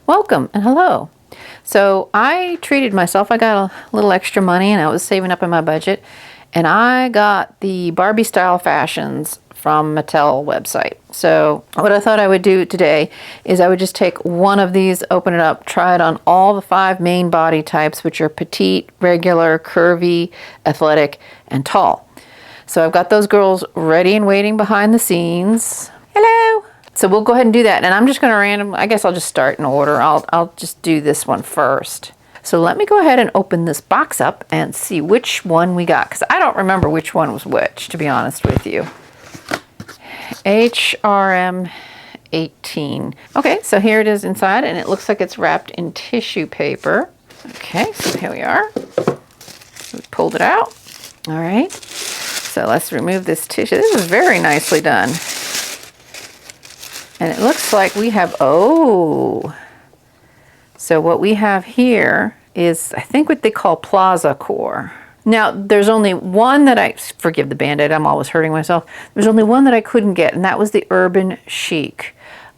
Welcome and hello. So I treated myself. I got a little extra money and I was saving up in my budget. And I got the BarbieStyle fashions from Mattel website. So what I thought I would do today is I would just take one of these, open it up, try it on all the 5 main body types, which are petite, regular, curvy, athletic, and tall. So I've got those girls ready and waiting behind the scenes. Hello. So we'll go ahead and do that. And I'm just going to I guess I'll just start in order. I'll just do this one first. So let me go ahead and open this box up and see which one we got, because I don't remember which one was which, to be honest with you. HRM 18. Okay, so here it is inside, and it looks like it's wrapped in tissue paper. Okay, so here we are. We pulled it out. All right, so let's remove this tissue. This is very nicely done. And it looks like we have, so what we have here is, I think, what they call Plaza Core. Now, there's only one that forgive the Band-Aid, I'm always hurting myself. There's only one that I couldn't get, and that was the Urban Chic.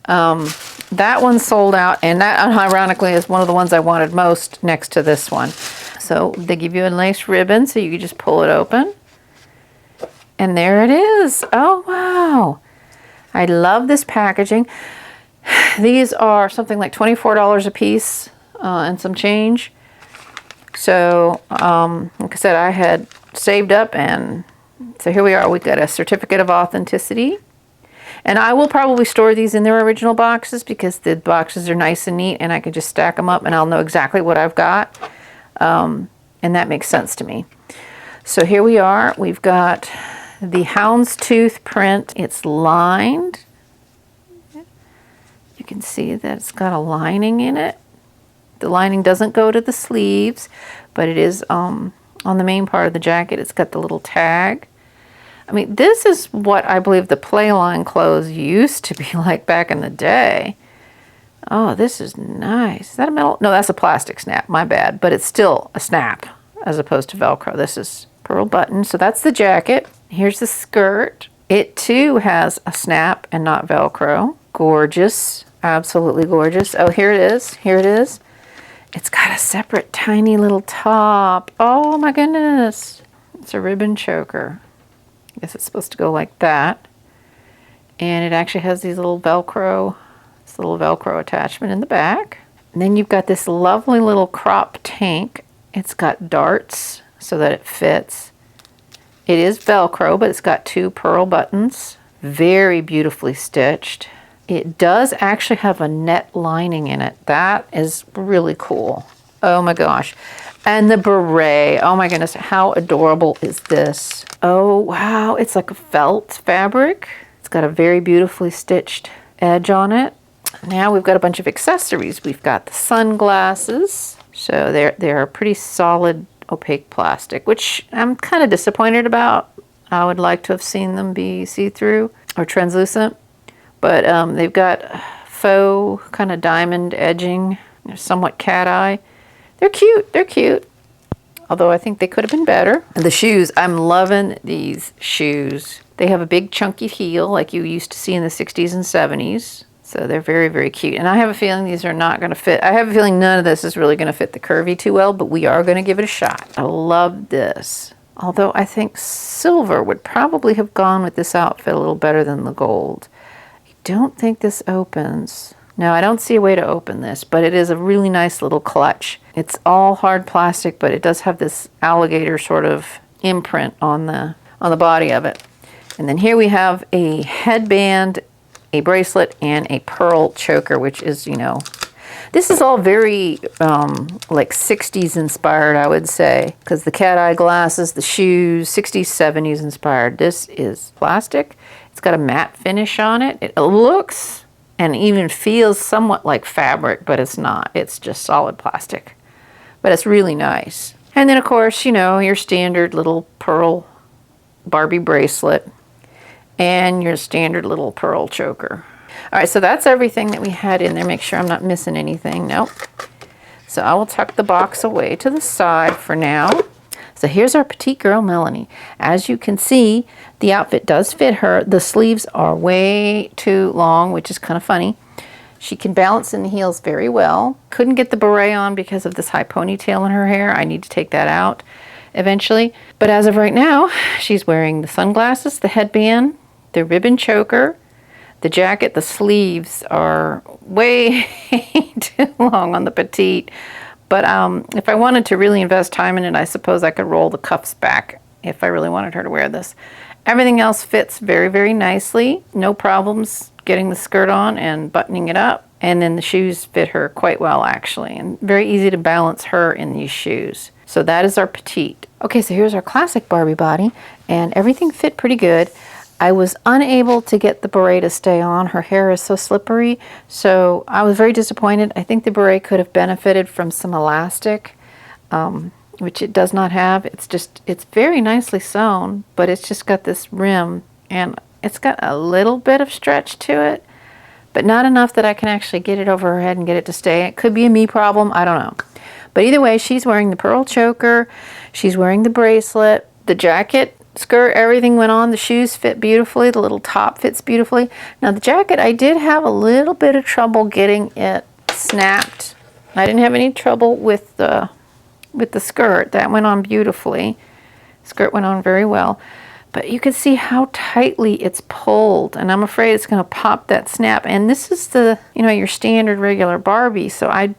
That one sold out, and that, ironically, is one of the ones I wanted most next to this one. So they give you a nice ribbon, so you can just pull it open. And there it is. Oh, wow. I love this packaging. These are something like $24 a piece and some change. So, like I said, I had saved up, and so here we are. We've got a certificate of authenticity. And I will probably store these in their original boxes because the boxes are nice and neat, and I can just stack them up and I'll know exactly what I've got. And that makes sense to me. So here we are. We've got the houndstooth print. It's lined. You can see that it's got a lining in it. The lining doesn't go to the sleeves, but it is on the main part of the jacket. It's got the little tag. I mean, this is what I believe the Playline clothes used to be like back in the day. Oh, this is nice. Is that a metal? No, that's a plastic snap. My bad. But it's still a snap as opposed to Velcro. This is pearl button. So that's the jacket. Here's the skirt. It too has a snap and not Velcro. Gorgeous. Absolutely gorgeous. Oh, here it is. Here it is. It's got a separate tiny little top. Oh my goodness. It's a ribbon choker. I guess it's supposed to go like that. And it actually has these little Velcro, this little Velcro attachment in the back. And then you've got this lovely little crop tank. It's got darts so that it fits. It is Velcro, but it's got 2 pearl buttons. Very beautifully stitched. It does actually have a net lining in it. That is really cool. Oh my gosh. And the beret. Oh my goodness, how adorable is this? Oh wow, it's like a felt fabric. It's got a very beautifully stitched edge on it. Now we've got a bunch of accessories. We've got the sunglasses. So they're a pretty solid opaque plastic, which I'm kind of disappointed about. I would like to have seen them be see-through or translucent. But they've got faux kind of diamond edging. They're somewhat cat eye. They're cute. They're cute. Although I think they could have been better. And the shoes, I'm loving these shoes. They have a big chunky heel like you used to see in the 60s and 70s. So they're very, very cute. And I have a feeling these are not going to fit. I have a feeling none of this is really going to fit the curvy too well, but we are going to give it a shot. I love this. Although I think silver would probably have gone with this outfit a little better than the gold. Don't think this opens. No, I don't see a way to open this, but it is a really nice little clutch. It's all hard plastic, but it does have this alligator sort of imprint on the body of it. And then here we have a headband, a bracelet, and a pearl choker, which is, you know, this is all very like 60s inspired, I would say, because the cat eye glasses, the shoes, 60s, 70s inspired. This is plastic. It's got a matte finish on it. It looks and even feels somewhat like fabric, but it's not. It's just solid plastic. But it's really nice. And then, of course, you know, your standard little pearl Barbie bracelet and your standard little pearl choker. All right, so that's everything that we had in there. Make sure I'm not missing anything. Nope. So I will tuck the box away to the side for now. So here's our petite girl, Melanie. As you can see, the outfit does fit her. The sleeves are way too long, which is kind of funny. She can balance in the heels very well. Couldn't get the beret on because of this high ponytail in her hair. I need to take that out eventually. But as of right now, she's wearing the sunglasses, the headband, the ribbon choker, the jacket. The sleeves are way too long on the Petite. But if I wanted to really invest time in it, I suppose I could roll the cuffs back if I really wanted her to wear this. Everything else fits very, very nicely. No problems getting the skirt on and buttoning it up. And then the shoes fit her quite well, actually. And very easy to balance her in these shoes. So that is our Petite. Okay, so here's our classic Barbie body. And everything fit pretty good. I was unable to get the beret to stay on. Her hair is so slippery. So I was very disappointed. I think the beret could have benefited from some elastic, which it does not have. It's very nicely sewn, but it's just got this rim, and it's got a little bit of stretch to it, but not enough that I can actually get it over her head and get it to stay. It could be a me problem, I don't know. But either way, she's wearing the pearl choker, she's wearing the bracelet, the jacket, skirt, everything went on. The shoes fit beautifully, the little top fits beautifully. Now the jacket, I did have a little bit of trouble getting it snapped. I didn't have any trouble with the skirt. That went on beautifully. Skirt went on very well. But you can see how tightly it's pulled, and I'm afraid it's going to pop that snap. And this is the, your standard regular Barbie, so I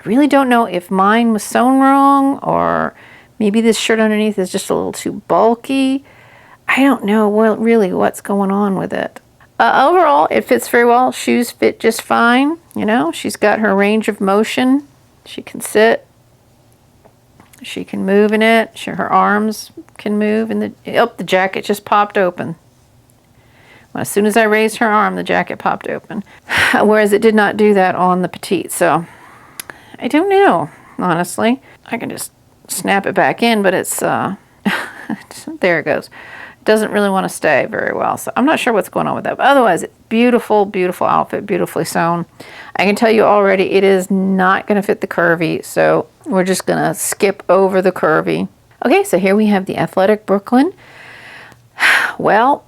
really don't know if mine was sewn wrong, or maybe this shirt underneath is just a little too bulky. I don't know really what's going on with it. Overall, it fits very well. Shoes fit just fine. She's got her range of motion. She can sit. She can move in it. Her arms can move. And the jacket just popped open. Well, as soon as I raised her arm, the jacket popped open. Whereas it did not do that on the Petite. So I don't know, honestly. I can just snap it back in, but it's, there it goes. It doesn't really want to stay very well. So I'm not sure what's going on with that. But otherwise, beautiful, beautiful outfit, beautifully sewn. I can tell you already, it is not going to fit the curvy. So we're just going to skip over the curvy. Okay, so here we have the Athletic Brooklyn. Well,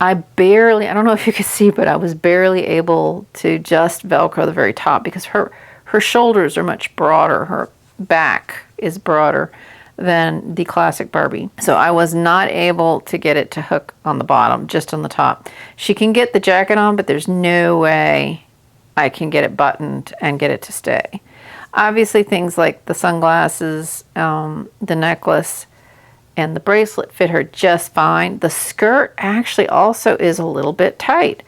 I don't know if you could see, but I was barely able to just Velcro the very top because her shoulders are much broader. Her back is broader than the classic Barbie. So I was not able to get it to hook on the bottom, just on the top. She can get the jacket on, but there's no way I can get it buttoned and get it to stay. Obviously things like the sunglasses, the necklace, and the bracelet fit her just fine. The skirt actually also is a little bit tight.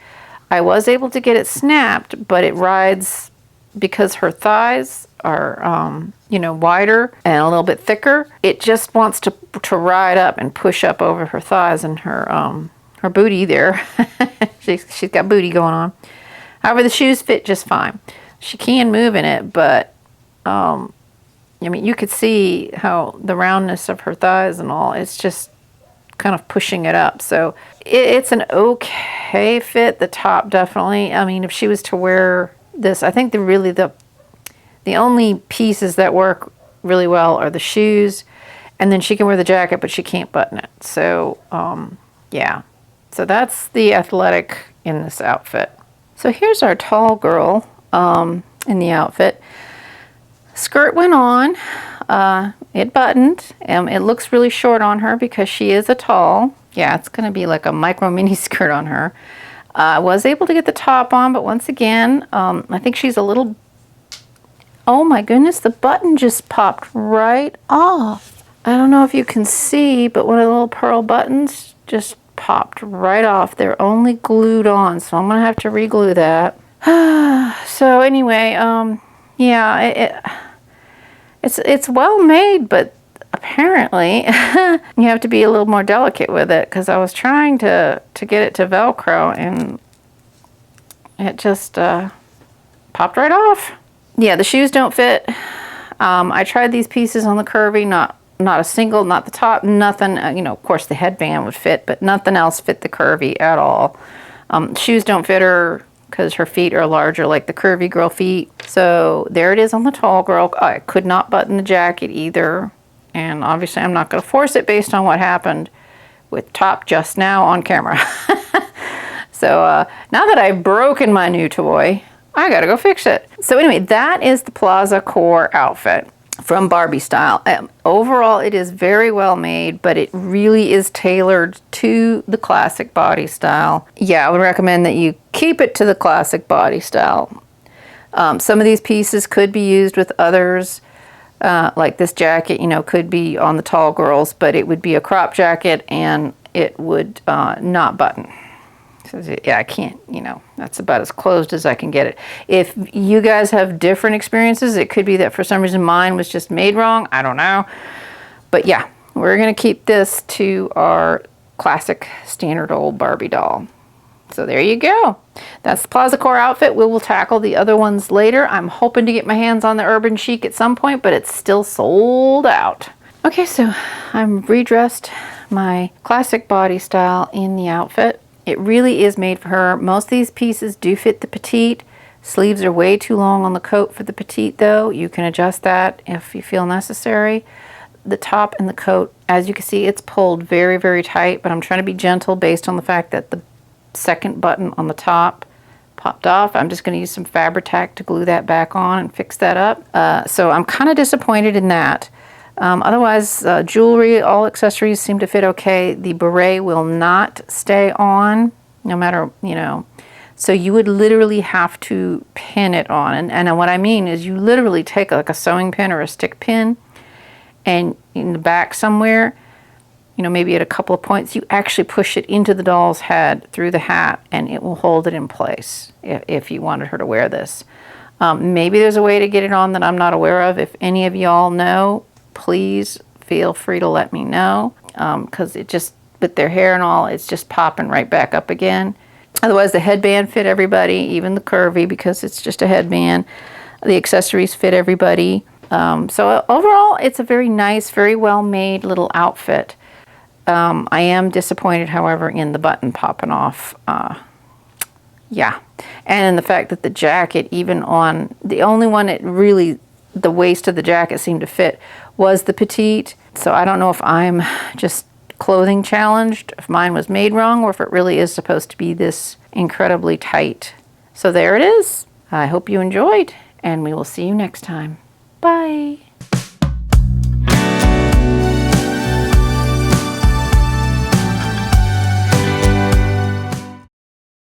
I was able to get it snapped, but it rides because her thighs are, wider and a little bit thicker. It just wants to ride up and push up over her thighs and her booty there. she's got booty going on. However, the shoes fit just fine. She can move in it, but you could see how the roundness of her thighs and all, it's just kind of pushing it up. So it's an okay fit. The top definitely. If she was to wear this, I think the only pieces that work really well are the shoes, and then she can wear the jacket, but she can't button it. So, yeah. So that's the Athletic in this outfit. So here's our tall girl in the outfit. Skirt went on. It buttoned. It looks really short on her because she is a tall. Yeah, it's going to be like a micro mini skirt on her. I was able to get the top on, but once again, I think she's a little... Oh my goodness, the button just popped right off. I don't know if you can see, but one of the little pearl buttons just popped right off. They're only glued on, so I'm going to have to re-glue that. So anyway, yeah, it's well made, but apparently you have to be a little more delicate with it, because I was trying to get it to Velcro and it just popped right off. Yeah, the shoes don't fit. I tried these pieces on the curvy, not a single, not the top, nothing. Of course the headband would fit, but nothing else fit the curvy at all. Shoes don't fit her because her feet are larger, like the curvy girl feet. So there it is on the tall girl. I could not button the jacket either. And obviously I'm not going to force it based on what happened with top just now on camera. So now that I've broken my new toy, I gotta go fix it. So anyway, that is the Plaza Core outfit from BarbieStyle. Overall, it is very well made, but it really is tailored to the classic body style. Yeah, I would recommend that you keep it to the classic body style. Some of these pieces could be used with others, like this jacket, you know, could be on the tall girls, but it would be a crop jacket and it would not button. So, yeah, I can't, you know, that's about as closed as I can get it. If you guys have different experiences, it could be that for some reason mine was just made wrong. I don't know. But yeah, we're going to keep this to our classic standard old Barbie doll. So there you go. That's the Plaza Core outfit. We will tackle the other ones later. I'm hoping to get my hands on the Urban Chic at some point, but it's still sold out. Okay, so I'm redressed my classic body style in the outfit. It really is made for her. Most of these pieces do fit the Petite. Sleeves are way too long on the coat for the Petite though. You can adjust that if you feel necessary. The top and the coat, as you can see, it's pulled very, very tight, but I'm trying to be gentle based on the fact that the second button on the top popped off. I'm just going to use some Fabri-Tac to glue that back on and fix that up. So I'm kind of disappointed in that. Otherwise, jewelry, all accessories seem to fit okay. The beret will not stay on, no matter, you know. So you would literally have to pin it on. And what I mean is you literally take like a sewing pin or a stick pin, and in the back somewhere, you know, maybe at a couple of points, you actually push it into the doll's head through the hat, and it will hold it in place if you wanted her to wear this. Maybe there's a way to get it on that I'm not aware of. If any of y'all know, please feel free to let me know, because it just, with their hair and all, it's just popping right back up again. Otherwise, the headband fit everybody, even the curvy, because it's just a headband. The accessories fit everybody. So overall, it's a very nice, very well made little outfit. I am disappointed, however, in the button popping off. Yeah, and in the fact that the jacket, even on the only one it really, the waist of the jacket seemed to fit was the Petite. So I don't know if I'm just clothing challenged, if mine was made wrong, or if it really is supposed to be this incredibly tight. So there it is. I hope you enjoyed, and we will see you next time. Bye.